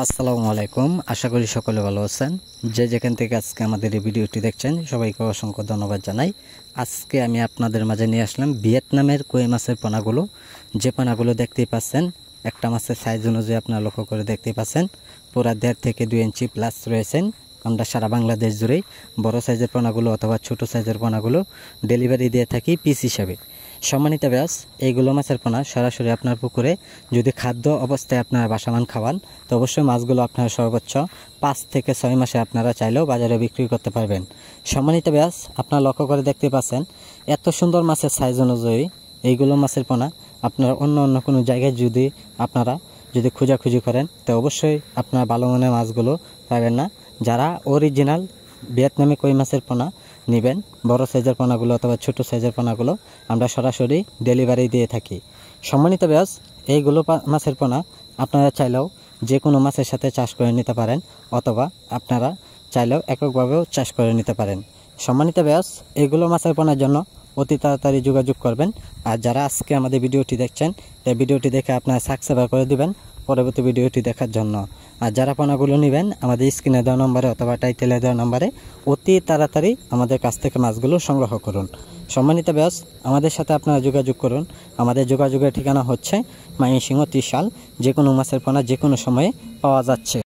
আসসালামু আলাইকুম। আশা করি সকলে ভালো আছেন। যে যেখান থেকে আজকে আমাদের এই ভিডিওটি দেখছেন সবাইকে অসংখ্য ধন্যবাদ জানাই। আজকে আমি আপনাদের মাঝে নিয়ে আসলাম ভিয়েতনামের কই মাছের পোনাগুলো। যে পোনাগুলো দেখতেই পাচ্ছেন, একটা মাছের সাইজ অনুযায়ী আপনারা লক্ষ্য করে দেখতেই পাচ্ছেন পুরা 1.5 থেকে 2 ইঞ্চি প্লাস রয়েছেন। আমরা সারা বাংলাদেশ জুড়েই বড় সাইজের পোনাগুলো অথবা ছোট সাইজের পোনাগুলো ডেলিভারি দিয়ে থাকি পিস হিসাবে। সম্মানিত ব্যাস, এইগুলো মাছের পোনা সরাসরি আপনার পুকুরে যদি খাদ্য অবস্থায় আপনারা বাসামান খাওয়ান তো অবশ্যই মাছগুলো আপনারা সর্বোচ্চ 5 থেকে 6 মাসে আপনারা চাইলেও বাজারে বিক্রি করতে পারবেন। সম্মানিত ব্যাস, আপনারা লক্ষ্য করে দেখতে পাচ্ছেন এত সুন্দর মাছের সাইজ অনুযায়ী এইগুলো মাছের পোনা আপনারা অন্য কোনো জায়গায় আপনারা যদি খোঁজাখুঁজি করেন তো অবশ্যই আপনারা ভালো মানের মাছগুলো পাবেন না। যারা অরিজিনাল ভিয়েতনামি কই মাছের পোনা নেবেন, বড় সাইজের পোনাগুলো অথবা ছোট সাইজের পোনাগুলো আমরা সরাসরি ডেলিভারি দিয়ে থাকি। সম্মানিত ব্যাস, এইগুলো মাছের পোনা আপনারা চাইলেও যে কোনো মাছের সাথে চাষ করে নিতে পারেন অথবা আপনারা চাইলেও এককভাবেও চাষ করে নিতে পারেন। সম্মানিত ব্যাস, এইগুলো মাছের পোনার জন্য অতি তাড়াতাড়ি যোগাযোগ করবেন। আর যারা আজকে আমাদের ভিডিওটি দেখছেন এই ভিডিওটি দেখে আপনারা সাবস্ক্রাইব করে দিবেন পরবর্তী ভিডিওটি দেখার জন্য। আর যারা পোনাগুলো নেবেন আমাদের স্ক্রিনে দেওয়া নম্বরে অথবা টাইটেলে দেওয়া নম্বরে অতি তাড়াতাড়ি আমাদের কাছ থেকে মাছগুলো সংগ্রহ করুন। সম্মানিত ব্যাস, আমাদের সাথে আপনারা যোগাযোগ করুন। আমাদের যোগাযোগের ঠিকানা হচ্ছে ময়মনসিংহ ত্রিশাল। যে কোনো মাছের পোনা যে কোনো সময়ে পাওয়া যাচ্ছে।